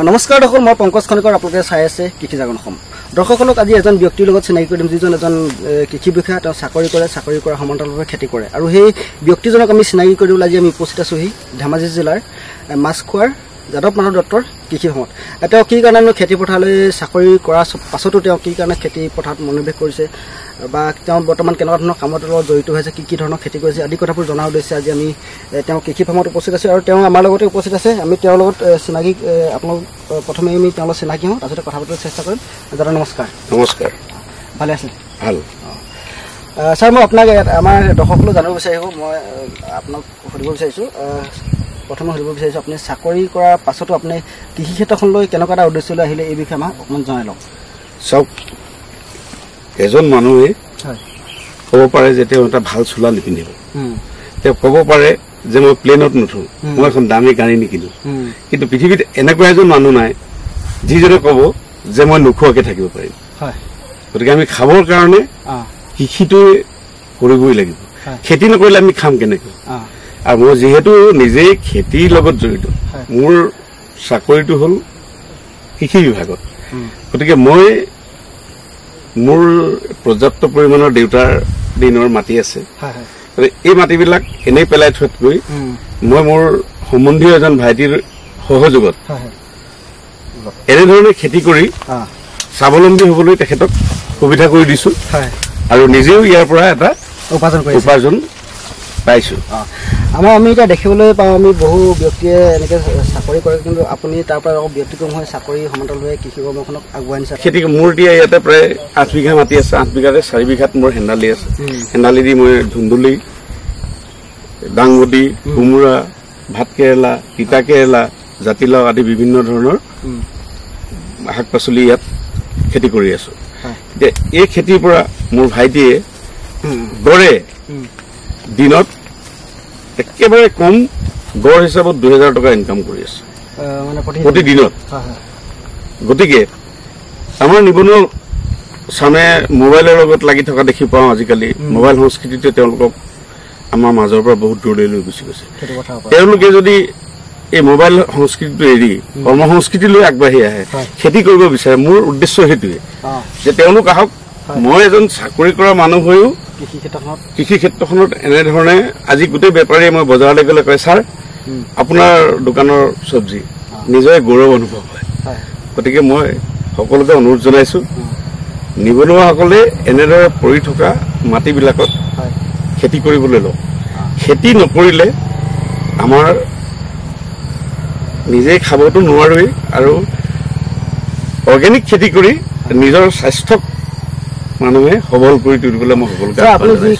নমস্কাৰ দৰ্শক, মই পংকজ খনিকৰ, আপোনালোকে চাই আছে কৃষি জাগৰণ অসম। দৰ্শকসকলক আজি এজন ব্যক্তিৰ লগত চিনাকি কৰি দিম, যিজন এজন কৃষি বিষয়া। তেওঁ চাকৰি কৰা সমান্তৰালভাৱে খেতি কৰে, আৰু সেই ব্যক্তিজনক আমি চিনাকি কৰি দিবলৈ আজি আমি উপস্থিত আছোঁহি ধেমাজি জিলাৰ মাছখোৱাৰ যাদৱ মাধৱ দত্তৰ কৃষি ফাৰ্মত। তেওঁ কি কাৰণে খেতি পথাৰলৈ চাকৰি কৰাৰ পাছতো তেওঁ কি কাৰণে খেতি পথাৰত মনোনিৱেশ কৰিছে, বা তেওঁ বৰ্তমান কেনেকুৱা ধৰণৰ কামত লগত জড়িত হৈছে, কি ধৰণৰ খেতি কৰিছে আদি কথাবোৰ জনাৰ উদ্দেশ্যে আজি আমি তেওঁ কৃষি ফাৰ্মত উপস্থিত আছোঁ, আৰু তেওঁ আমাৰ লগতে উপস্থিত আছে। আমি তেওঁৰ লগত চিনাকি, আপোনালোক প্ৰথমে আমি তেওঁৰ লগত চিনাকি হওঁ, তাৰপিছতে কথা পাতিবলৈ চেষ্টা কৰিম। দাদা নমস্কাৰ। নমস্কাৰ। ভালে আছে? ভাল। ছাৰ, মই আপোনাক আমাৰ দৰ্শকসকলক জানিব বিচাৰিছোঁ, মই আপোনাক সুধিব বিচাৰিছোঁ, প্ৰথমে সুধিব বিচাৰিছোঁ, আপুনি চাকৰি কৰাৰ পাছতো আপুনি কৃষি ক্ষেত্ৰখনলৈ কেনেকুৱা এটা উদ্দেশ্য লৈ আহিলে, এই বিষয়ে আমাক অকণমান জনাই লওক। চাওক, এজন মানুহে ক'ব পাৰে যে তেওঁ এটা ভাল চোলা নিপিন্ধিব, তেওঁ ক'ব পাৰে যে মই প্লেনত নুঠো, মই এখন দামী গাড়ী নিকিনো, কিন্তু পৃথিৱীত এনেকুৱা এজন মানুহ নাই যিজনে ক'ব যে মই নোখোৱাকে থাকিব পাৰিম। গতিকে আমি খাবৰ কাৰণে কৃষিটোৱে কৰিবই লাগিব। খেতি নকৰিলে আমি খাম কেনেকৈ? আৰু মই যিহেতু নিজেই খেতিৰ লগত জড়িত, মোৰ চাকৰিটো হ'ল কৃষি বিভাগত, গতিকে মই মোৰ পৰ্যাপ্ত পৰিমাণৰ দেউতাৰ দিনৰ মাটি আছে। এই মাটিবিলাক এনেই পেলাই থোৱাতকৈ মই মোৰ সম্বন্ধীয় এজন ভাইটিৰ সহযোগত এনেধৰণে খেতি কৰি স্বাৱলম্বী হ'বলৈ তেখেতক সুবিধা কৰি দিছো, আৰু নিজেও ইয়াৰ পৰা এটা উপাৰ্জন পাইছো। আমি এতিয়া দেখিবলৈ পাওঁ, আমি বহু ব্যক্তিয়ে এনেকৈ চাকৰি কৰে, কিন্তু আপুনি তাৰ পৰা ব্যক্তিক্ৰম হৈ চাকৰি সমান্তৰালভাৱে কৃষি কৰ্মখনক আগুৱাই নিছে। খেতি মোৰ এতিয়া ইয়াতে প্ৰায় 8 বিঘা মাটি আছে। 8 বিঘাতে 4 বিঘাত মোৰ হেন্দালি আছে। হেন্দালি দি মই ধুন্দুলি, দাংবডি, কোমোৰা, ভাত কেৰেলা, তিতা কেৰেলা, জাতিলাও আদি বিভিন্ন ধৰণৰ শাক পাচলি ইয়াত খেতি কৰি আছো। এতিয়া এই খেতিৰ পৰা মোৰ ভাইটিয়ে গড়ে দিনত একেবাৰে কম গড় হিচাপত 2000 টকা ইনকাম কৰি আছে প্ৰতিদিনত। গতিকে আমাৰ নিবনুৱা চামে মোবাইলৰ লগত লাগি থকা দেখি পাওঁ। আজিকালি মোবাইল সংস্কৃতিটোৱে তেওঁলোকক আমাৰ মাজৰ পৰা বহুত দূৰলৈ লৈ গুচি গৈছে। তেওঁলোকে যদি এই মোবাইল সংস্কৃতিটো এৰি কৰ্ম সংস্কৃতিলৈ আগবাঢ়ি আহে, খেতি কৰিব বিচাৰে, মোৰ উদ্দেশ্য সেইটোৱে যে তেওঁলোক আহক। মই এজন চাকৰি কৰা মানুহ হৈও কৃষি ক্ষেত্ৰখনত এনেধৰণে আজি গোটেই বেপাৰীয়ে মই বজাৰলৈ গ'লে কয়, ছাৰ আপোনাৰ দোকানৰ চব্জি নিজৰে গৌৰৱ অনুভৱ হয়। গতিকে মই সকলোকে অনুৰোধ জনাইছো, নিবনুৱাসকলে এনেদৰে পৰি থকা মাটিবিলাকত খেতি কৰিবলৈ লওক। খেতি নকৰিলে আমাৰ নিজে খাবতো নোৱাৰোৱেই, আৰু অৰ্গেনিক খেতি কৰি নিজৰ স্বাস্থ্যক মানুহে সবল কৰি তুলিবলৈ মই সকলোকে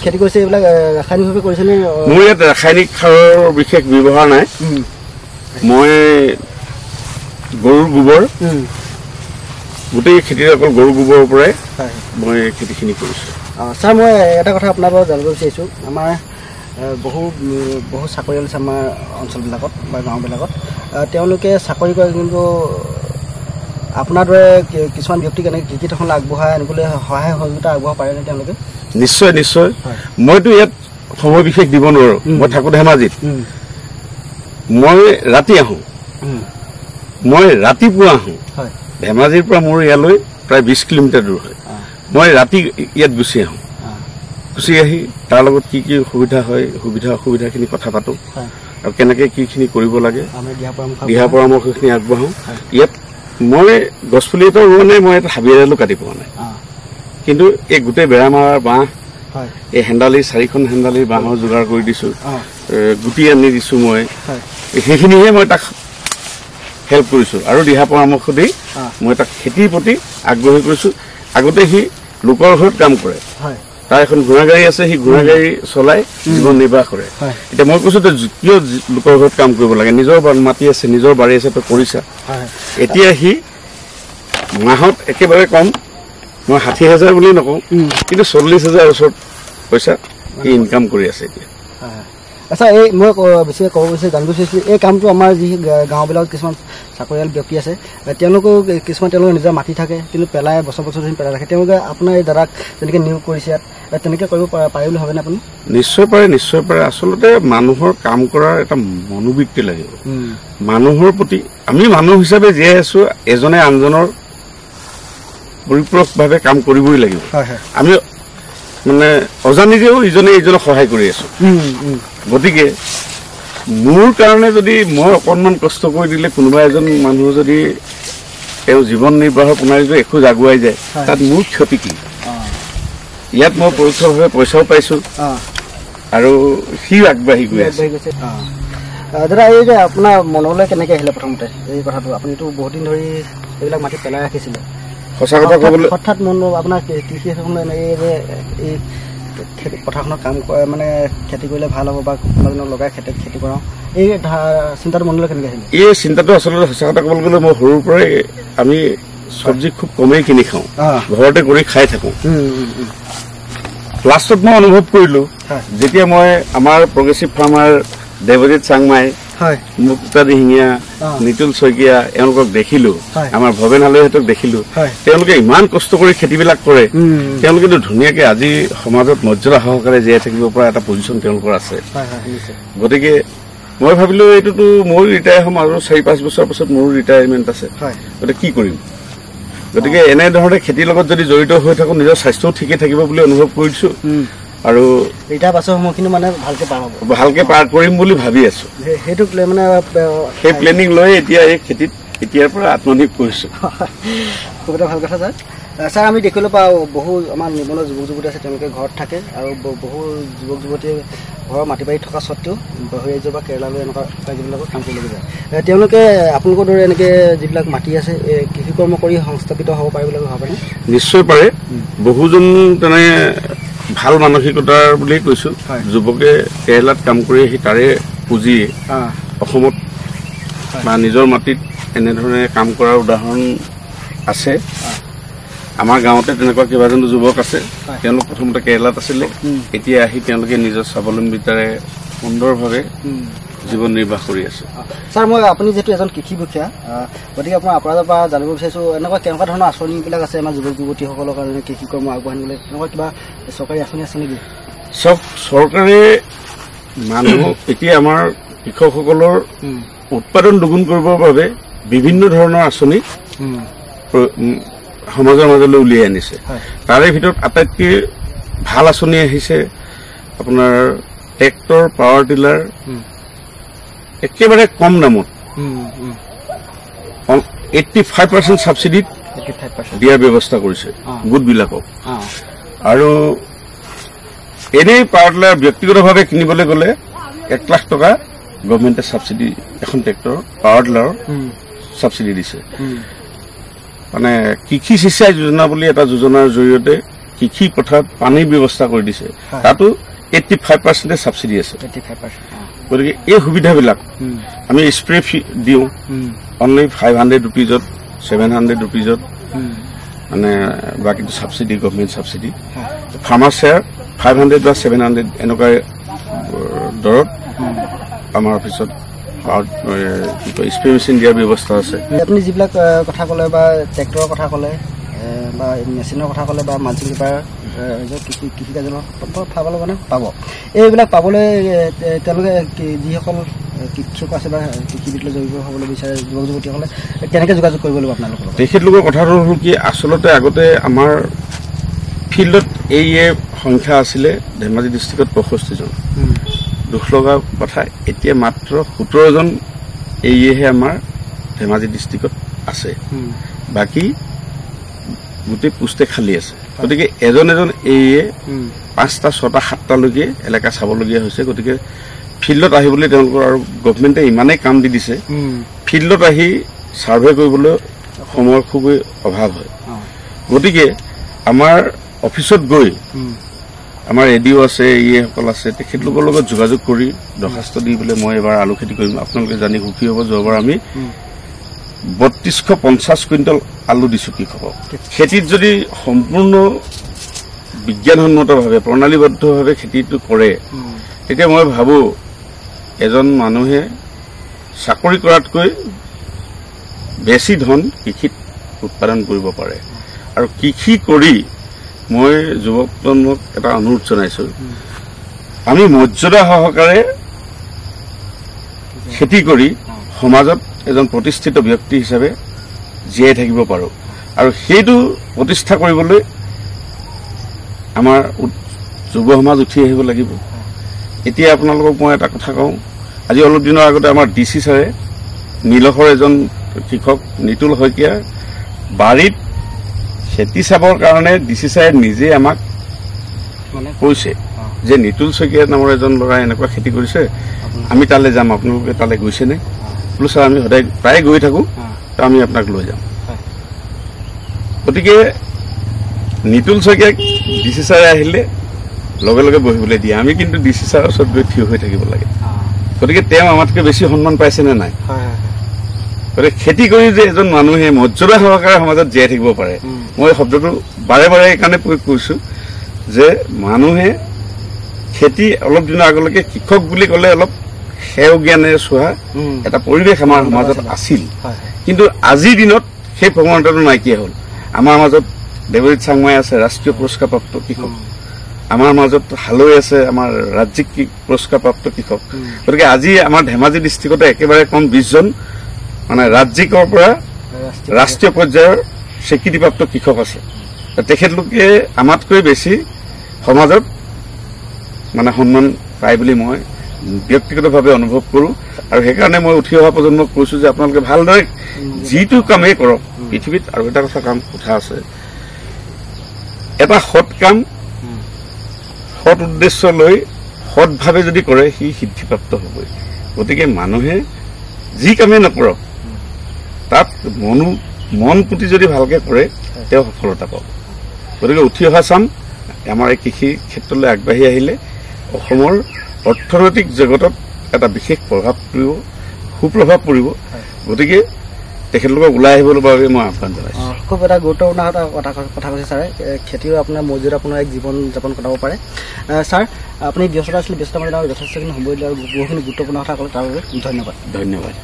খেতি কৰিছে। এইবিলাক ৰাসায়নিকভাৱে কৰিছে নে? মোৰ ইয়াত ৰাসায়নিক সাৰৰ বিশেষ ব্যৱহাৰ নাই। মই গৰুৰ গোবৰ, গোটেই খেতিত অকল গৰুৰ গোবৰৰ পৰাই মই খেতিখিনি কৰিছোঁ। ছাৰ, মই এটা কথা আপোনাৰ পৰা জানিব বিচাৰিছোঁ। আমাৰ বহু চাকৰিয়াল আছে আমাৰ অঞ্চলবিলাকত বা গাঁওবিলাকত, তেওঁলোকে চাকৰি কৰে, কিন্তু আপোনাৰ দৰে কিছুমান ব্যক্তিক এনেকৈ কৃষি ক্ষেত্ৰখনলৈ আগবঢ়াই আনিবলৈ সহায় সহযোগিতা আগবঢ়াব পাৰেনে তেওঁলোকে? নিশ্চয় নিশ্চয়। মইতো ইয়াত সময় বিশেষ দিব নোৱাৰো। মই থাকো ধেমাজিত। মই ৰাতি আহোঁ, মই ৰাতিপুৱা আহোঁ। ধেমাজিৰ পৰা মোৰ ইয়ালৈ প্ৰায় 20 কিলোমিটাৰ দূৰ হয়। মই ৰাতি ইয়াত গুচি আহোঁ। গুচি আহি তাৰ লগত কি কি সুবিধা হয়, অসুবিধাখিনি কথা পাতোঁ, আৰু কেনেকৈ কিখিনি কৰিব লাগে দিহা পৰামৰ্শখিনি আগবঢ়াওঁ। ইয়াত মই গছপুলি এটা ৰোৱা নাই, মই এটা হাবি এডালো কাটি পোৱা নাই, কিন্তু এই গোটেই বেৰামাৰ বাঁহ, এই হেন্দালি 4খন হেন্দালিৰ বাঁহৰ যোগাৰ কৰি দিছোঁ, গুটি আনি দিছোঁ। মই সেইখিনিহে মই তাক হেল্প কৰিছোঁ, আৰু দিহা পৰামৰ্শ দি মই তাক খেতিৰ প্ৰতি আগ্ৰহী কৰিছোঁ। আগতে সি লোকৰ ঘৰত কাম কৰে, তাৰ এখন ঘোঁৰা গাড়ী আছে, সি ঘোঁৰা গাড়ী চলাই জীৱন নিৰ্বাহ কৰে। এতিয়া মই কৈছোঁ, তই কিয় লোকৰ ঘৰত কাম কৰিব লাগে? নিজৰ মাটি আছে, নিজৰ বাৰী আছে, তই কৰিছা। এতিয়া সি মাহত একেবাৰে কম, মই 60,000 বুলি নকওঁ, কিন্তু 40,000 ওচৰত পইচা সি ইনকাম কৰি আছে এতিয়া। আচ্ছা এই মই বেছিকৈ ক'ব বিচাৰিছোঁ জানিব বিচাৰিছোঁ এই কামটো আমাৰ যি গাঁওবিলাকত কিছুমান চাকৰিয়াল ব্যক্তি আছে তেওঁলোকেও কিছুমান তেওঁলোকে নিজৰ মাটি থাকে কিন্তু পেলাই বছৰ বছৰ ধৰি পেলাই ৰাখে তেওঁলোকে আপোনাৰ এই দাদাক যেনেকৈ নিয়োগ কৰিছে ইয়াত তেনেকৈ কৰিব পাৰে বুলি ভাবেনে আপুনি? নিশ্চয় পাৰে আচলতে মানুহৰ কাম কৰাৰ এটা মনোবৃত্তি লাগিব মানুহৰ প্ৰতি আমি মানুহ হিচাপে জীয়াই আছো এজনে আনজনৰ পৰিপূৰকভাৱে কাম কৰিবই লাগিব আমি মানে অজানিৰেও ইজনে ইজনক সহায় কৰি আছো গতিকে মোৰ কাৰণে যদি মই অকণমান কষ্ট কৰি দিলে কোনোবা এজন মানুহ যদি তেওঁ জীৱন নিৰ্বাহৰ প্ৰণালীটো এখোজ আগুৱাই যায় তাত মোৰ ক্ষতি কি ইয়াত মই পৰোক্ষভাৱে পইচাও পাইছো আৰু সি আগবাঢ়ি গৈ আছে দাদা এই যে আপোনাৰ মনলৈ কেনেকৈ আহিলে প্ৰথমতে এই কথাটো আপুনিতো বহুত দিন ধৰি এইবিলাক মাটি পেলাই ৰাখিছিলে সঁচা কথা ক'বলৈ হঠাৎ মন আপোনাৰ কৃষি এই যে এই খেতি পথাৰখনত কাম কৰে মানে খেতি কৰিলে ভাল হ'ব বা কোনোবাজনক লগাই খেতি কৰাওঁ এই চিন্তাটো মনলৈ কেনেকৈ আহিলে? এই চিন্তাটো আচলতে সঁচা কথা ক'বলৈ গ'লে মই সৰুৰ পৰাই আমি চব্জি খুব কমেই কিনি খাওঁ ঘৰতে কৰি খাই থাকোঁ লাষ্টত মই অনুভৱ কৰিলোঁ যেতিয়া মই আমাৰ প্ৰগ্ৰেছিভ ফাৰ্মাৰ দেৱজিৎ চাংমাই মুক্তা দিহিঙীয়া নিতুল শইকীয়া এওঁলোকক দেখিলোঁ আমাৰ ভৱেন হালৈহঁতক দেখিলোঁ তেওঁলোকে ইমান কষ্ট কৰি খেতিবিলাক কৰে তেওঁলোকেতো ধুনীয়াকৈ আজি সমাজত মৰ্যাদা সহকাৰে জীয়াই থাকিব পৰা এটা পজিশ্যন তেওঁলোকৰ আছে গতিকে মই ভাবিলোঁ এইটোতো ময়ো ৰিটায়াৰ হ'ম আৰু 4-5 বছৰ পাছত মোৰো ৰিটায়াৰমেণ্ট আছে গতিকে কি কৰিম গতিকে এনেধৰণে খেতিৰ লগত যদি জড়িত হৈ থাকোঁ নিজৰ স্বাস্থ্যও ঠিকে থাকিব বুলি অনুভৱ কৰিছোঁ আৰু ৰিটায়াৰ পাছৰ সময়খিনি মানে ভালকৈ পাৰ কৰিম বুলি ভাবি আছো সেইটো মানে সেই প্লেনিং লৈ এতিয়া এই খেতিত এতিয়াৰ পৰা আত্মনিয়োগ কৰিছোঁ খুব এটা ভাল কথা ছাৰ আমি দেখিবলৈ পাওঁ বহু আমাৰ নিবনুৱা যুৱক যুৱতী আছে তেওঁলোকে ঘৰত থাকে আৰু বহু যুৱক যুৱতীয়ে ঘৰৰ মাটি বাৰী থকা স্বত্বেও বহিৰাজ্য বা কেৰেলালৈ এনেকুৱা ৰাজ্যবিলাকত কাম কৰিবলগীয়া যায় তেওঁলোকে আপোনালোকৰ দৰে এনেকৈ যিবিলাক মাটি আছে কৃষি কৰ্ম কৰি সংস্থাপিত হ'ব পাৰে বুলি ভাবেনে? নিশ্চয় পাৰে বহুজন তেনে ভাল মানসিকতাৰ বুলিয়েই কৈছোঁ যুৱকে কেৰেলাত কাম কৰি আহি তাৰে পুঁজি অসমত বা নিজৰ মাটিত এনেধৰণে কাম কৰাৰ উদাহৰণ আছে আমাৰ গাঁৱতে তেনেকুৱা কেইবাজন যুৱক আছে তেওঁলোক প্ৰথমতে কেৰেলাত আছিলে এতিয়া আহি তেওঁলোকে নিজৰ স্বাৱলম্বিতাৰে সুন্দৰভাৱে জীৱন নিৰ্বাহ কৰি আছে ছাৰ মই আপুনি যিহেতু এজন কৃষি বিষয়া গতিকে আপোনাৰ আপোনাৰ পৰা জানিব বিচাৰিছোঁ এনেকুৱা কেনেকুৱা ধৰণৰ আঁচনিবিলাক আছে আমাৰ যুৱক যুৱতীসকলৰ কাৰণে কৃষি কৰ্ম আগবঢ়াবলৈ এনেকুৱা কিবা চৰকাৰী আঁচনি আছে নেকি? চৰকাৰে মানুহ এতিয়া আমাৰ কৃষকসকলৰ উৎপাদন দুগুণ কৰিবৰ বাবে বিভিন্ন ধৰণৰ আঁচনি সমাজৰ মাজলৈ উলিয়াই আনিছে তাৰে ভিতৰত আটাইতকৈ ভাল আঁচনি আহিছে আপোনাৰ ট্ৰেক্টৰ পাৱাৰ টিলাৰ একেবাৰে কম দামত 85% ছাবচিডিত দিয়াৰ ব্যৱস্থা কৰিছে গোটবিলাকক আৰু এনেই পাৱাৰ টিলাৰ ব্যক্তিগতভাৱে কিনিবলৈ গ'লে 1 লাখ টকা গভৰ্ণমেণ্টে ছাবচিডি এখন ট্ৰেক্টৰ পাৱাৰ টিলাৰৰ ছাবচিডি দিছে মানে কৃষি সিঁচাই যোজনা বুলি এটা যোজনাৰ জৰিয়তে কৃষি পথাৰত পানীৰ ব্যৱস্থা কৰি দিছে তাতো 85% ছাবচিডি আছে গতিকে এই সুবিধাবিলাক আমি স্প্ৰে দিওঁ অনলি 500 ৰুপিজত 700 ৰুপিজত মানে বাকীটো subsidy government subsidy farmer share 500 বা 700 এনেকুৱা দৰত আমাৰ অফিচত স্প্ৰে মেচিন দিয়াৰ ব্যৱস্থা আছে আপুনি যিবিলাক কথা ক'লে বা ট্ৰেক্টৰৰ কথা ক'লে বা মেচিনৰ কথা ক'লে বা মাল্চিং পেপাৰ কৃষিকাৰ্যৰ পাবলৈ মানে পাব এইবিলাক পাবলৈ তেওঁলোকে যিসকল কৃষক আছে বা কৃষিবিধলৈ জড়িত হ'বলৈ বিচাৰে যুৱক যুৱতীসকলে কেনেকৈ যোগাযোগ কৰিব লাগিব আপোনালোকৰ তেখেতলোকৰ কথাটো হ'ল কি আচলতে আগতে আমাৰ ফিল্ডত এই সংখ্যা আছিলে ধেমাজি ডিষ্ট্ৰিক্টত 65 জন দুখ লগা কথা এতিয়া মাত্ৰ 17 জন এইহে আমাৰ ধেমাজি ডিষ্ট্ৰিক্টত আছে বাকী গোটেই পোষ্টে খালী আছে গতিকে এজন এইয়ে 5টা 6টা 7টালৈকে এলেকা চাবলগীয়া হৈছে গতিকে ফিল্ডত আহিবলৈ তেওঁলোকৰ আৰু গভৰ্ণমেণ্টে ইমানেই কাম দি দিছে ফিল্ডত আহি ছাৰ্ভে কৰিবলৈ সময়ৰ খুবেই অভাৱ হয় গতিকে আমাৰ অফিচত গৈ আমাৰ এডিঅ' আছে এইসকল আছে তেখেতলোকৰ লগত যোগাযোগ কৰি দৰখাস্ত দি পেলাই মই এবাৰ আলু খেতি কৰিম আপোনালোকে জানি সুখী হ'ব যোৱাবাৰ আমি 3250 কুইণ্টল আলু দিছোঁ কৃষকক খেতিত যদি সম্পূৰ্ণ বিজ্ঞানসন্মতভাৱে প্ৰণালীবদ্ধভাৱে খেতিটো কৰে তেতিয়া মই ভাবোঁ এজন মানুহে চাকৰি কৰাতকৈ বেছি ধন কৃষিত উৎপাদন কৰিব পাৰে আৰু কৃষি কৰি মই যুৱক প্ৰজন্মক এটা অনুৰোধ জনাইছোঁ আমি মৰ্যাদা সহকাৰে খেতি কৰি সমাজত এজন প্ৰতিষ্ঠিত ব্যক্তি হিচাপে জীয়াই থাকিব পাৰোঁ আৰু সেইটো প্ৰতিষ্ঠা কৰিবলৈ আমাৰ যুৱ সমাজ উঠি আহিব লাগিব। এতিয়া আপোনালোকক মই এটা কথা কওঁ, আজি অলপ দিনৰ আগতে আমাৰ DC ছাৰে নিলখৰ এজন কৃষক নিতুল শইকীয়া বাৰীত খেতি চাবৰ কাৰণে DC ছাৰে নিজে আমাক কৈছে যে নিতুল শইকীয়া নামৰ এজন ল'ৰাই এনেকুৱা খেতি কৰিছে, আমি তালৈ যাম, আপোনালোকে তালৈ গৈছেনে? বোলো ছাৰ আমি সদায় প্ৰায় গৈ থাকোঁ, তো আমি আপোনাক লৈ যাম। গতিকে নিতুল শইকীয়াক DC ছাৰে আহিলে লগে লগে বহিবলৈ দিয়ে, আমি কিন্তু DC ছাৰৰ ওচৰত গৈ থিয় হৈ থাকিব লাগে। গতিকে তেওঁ আমাতকৈ বেছি সন্মান পাইছেনে নাই? গতিকে খেতি কৰি যে এজন মানুহে মৰ্যাদা সহকাৰে সমাজত জীয়াই থাকিব পাৰে, মই শব্দটো বাৰে বাৰে এইকাৰণে প্ৰয়োগ কৰিছোঁ যে মানুহে খেতি অলপ দিনৰ আগলৈকে কৃষক বুলি ক'লে অলপ সেও জ্ঞানেৰে চোৱা এটা পৰিৱেশ আমাৰ সমাজত আছিল, কিন্তু আজিৰ দিনত সেই প্ৰৱণতাটো নাইকিয়া হ'ল। আমাৰ মাজত দেৱজিৎ চাংমাই আছে, ৰাষ্ট্ৰীয় পুৰস্কাৰপ্ৰাপ্ত কৃষক। আমাৰ মাজত হালৈ আছে, আমাৰ ৰাজ্যিক পুৰস্কাৰপ্ৰাপ্ত কৃষক। গতিকে আজি আমাৰ ধেমাজি ডিষ্ট্ৰিক্টতে একেবাৰে কম 20 জন মানে ৰাজ্যিকৰ পৰা ৰাষ্ট্ৰীয় পৰ্যায়ৰ স্বীকৃতিপ্ৰাপ্ত কৃষক আছে। তেখেতলোকে আমাতকৈ বেছি সমাজত মানে সন্মান পায় বুলি মই ব্যক্তিগতভাৱে অনুভৱ কৰোঁ আৰু সেইকাৰণে মই উঠি অহা প্ৰজন্মক কৈছোঁ যে আপোনালোকে ভালদৰে যিটো কামেই কৰক, পৃথিৱীত আৰু এটা কথা আছে, এটা সৎ কাম সৎ উদ্দেশ্য লৈ সৎভাৱে যদি কৰে সি সিদ্ধিপ্ৰাপ্ত হ'বই। গতিকে মানুহে যি কামেই নকৰক তাত মন পুতি যদি ভালকৈ কৰে তেওঁ সফলতা পাব। গতিকে উঠি অহা চাম আমাৰ এই কৃষি ক্ষেত্ৰলৈ আগবাঢ়ি আহিলে অসমৰ অৰ্থনৈতিক জগতত এটা বিশেষ প্ৰভাৱ পৰিব, সুপ্ৰভাৱ পৰিব। গতিকে তেখেতলোকক ওলাই আহিবলৈ বাবে মই আহ্বান জনাইছোঁ। খুব এটা গুৰুত্বপূৰ্ণ এটা কথা কৈছে ছাৰে, খেতিও আপোনাৰ মজুৰি আপোনাৰ এক জীৱন যাপন কটাব পাৰে। ছাৰ আপুনি ব্যস্ততা আছিলে, ব্যস্ত মানে যথেষ্টখিনি সময় দিলে আৰু বহুখিনি গুৰুত্বপূৰ্ণ কথা ক'লে, তাৰ বাবে ধন্যবাদ। ধন্যবাদ।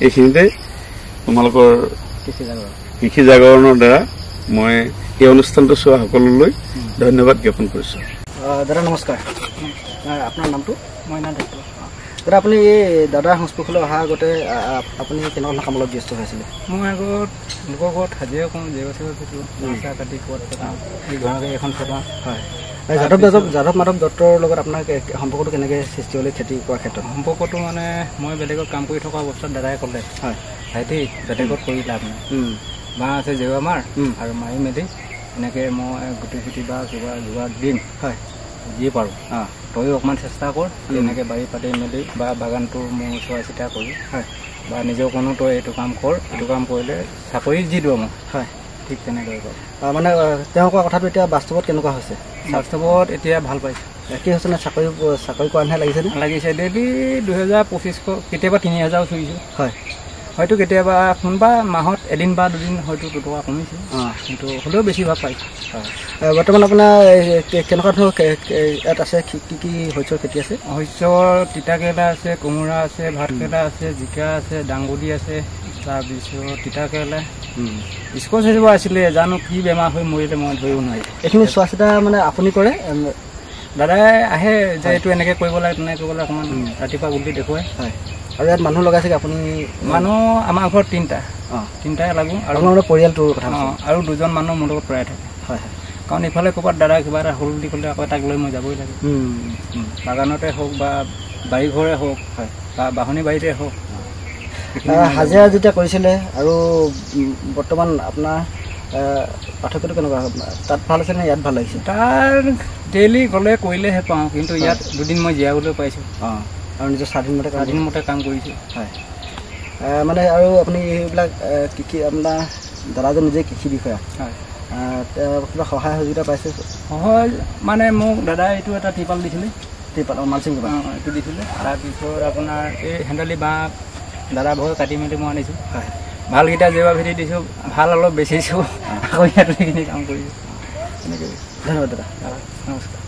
এইখিনিতে তোমালোকৰ কৃষি জাগৰণৰ দ্বাৰা মই এই অনুষ্ঠানটো চোৱা সকলোলৈ ধন্যবাদ জ্ঞাপন কৰিছোঁ। দাদা নমস্কাৰ, আপোনাৰ নামটো? মইনা দত্ত। দাদা আপুনি এই দাদাৰ সংস্পৰ্শলৈ অহাৰ আগতে আপুনি কেনেকুৱা কামত ব্যস্ত হৈছিলে? মই আগত লোকৰ ঘৰত হাজিৰা কৰোঁ, জেগা চেগা কাটো, চাহ কাটি ক'ৰবাত পেলাওঁ, এই ঘৰকে এখন পেলাওঁ। হয়। যাদৱ মাধৱ দত্তৰ লগত আপোনাৰ সম্পৰ্কটো কেনেকৈ সৃষ্টি হ'লে খেতি কৰাৰ ক্ষেত্ৰত? সম্পৰ্কটো মানে মই বেলেগত কাম কৰি থকা অৱস্থাত দাদাই ক'লে, হয় ভাইটি বেলেগত কৰি লাভ নাই, বাঁহ আছে জেওৰা মাৰ আৰু মাৰি মেলি এনেকৈ মই গুটি চুটি বা কিবা যোগাৰ দিম, হয় যিয়ে পাৰোঁ, তয়ো অকণমান চেষ্টা কৰ, এনেকৈ বাৰী পাতি মেলি বা বাগানটো মোৰ চোৱা চিতা কৰি, হয় বা নিজৰ কোনো তই এইটো কাম কৰ, এইটো কাম কৰিলে চাকৰি যি দিওঁ মোক, হয় ঠিক তেনেদৰে কৰ। মানে তেওঁ কোৱা কথাটো এতিয়া বাস্তৱত কেনেকুৱা হৈছে? বাস্তৱত এতিয়া ভাল পাইছোঁ। কি হৈছে নে চাকৰি কৰা নিচিনা লাগিছেনে? লাগিছে। ডেইলি 2000-2500, কেতিয়াবা 3000 চুইছোঁ, হয় হয়তো কেতিয়াবা কোনোবা মাহত এদিন বা দুদিন হয়তো 2 টকা কমিছে, কিন্তু হ'লেও বেছি ভাগ পাইছোঁ। হয়। বৰ্তমান আপোনাৰ কেনেকুৱা ধৰণৰ ইয়াত আছে, কি শস্যৰ খেতি আছে? শস্যৰ তিতাকেৰেলা আছে, কোমোৰা আছে, ভাতকেৰেলা আছে, জিকা আছে, দাংবডি আছে, তাৰপিছত তিতাকেৰেলা, স্কচ এজোপা আছিলে, জানো কি বেমাৰ হৈ মৰিলে মই ধৰিব নোৱাৰি। এইখিনি চোৱা চিতা মানে আপুনি কৰে? দাদাই আহে যে এইটো এনেকৈ কৰিব লাগে, তেনেকৈ কৰিব লাগে, অকণমান ৰাতিপুৱা গধূলি দেখুৱাই। হয়। আৰু ইয়াত মানুহ লগাইছে আপুনি? মানুহ আমাৰ ঘৰত 3টাই লাগোঁ আৰু আমাৰ পৰিয়ালটোৰ কথা, আৰু 2জন মানুহ মোৰ লগত প্ৰায় থাকে। হয় হয়। কাৰণ ইফালে ক'ৰবাত দাদা কিবা এটা হ'ল বুলি ক'লে আকৌ তাক লৈ মই যাবই লাগে, বাগানতে হওক বা বাৰী ঘৰে হওক, হয় বা বাহনী বাৰীতে হওক। হাজিৰা যেতিয়া কৰিছিলে আৰু বৰ্তমান আপোনাৰ পাৰ্থক্যটো কেনেকুৱা? তাত ভাল আছে নে ইয়াত ভাল লাগিছে? তাৰ ডেইলি গ'লে কৰিলেহে পাওঁ, কিন্তু ইয়াত 2 দিন মই জীয়াবলৈ পাইছোঁ। আৰু নিজৰ স্বাধীনমতে কাম কৰিছোঁ। হয়। মানে আৰু আপুনি এইবিলাক কৃষি, আপোনাৰ দাদাজন নিজে কৃষি বিষয়া, হয় কিবা সহায় সহযোগিতা পাইছে? সহায় মানে মোক দাদাই এইটো এটা ত্ৰিপাল দিছিলে, মালচিং এইটো দিছিলে। তাৰপিছত আপোনাৰ এই হেণ্ডালি বাঁহ দাদা ভয় কাটি মেলি মই আনিছোঁ। হয়। ভালকেইটা জেওৰা ভেটি দিছোঁ, ভাল অলপ বেচিছোঁ, আকৌ ইয়াত সেইখিনি কাম কৰিছোঁ। তেনেকৈ। ধন্যবাদ দাদা। নমস্কাৰ।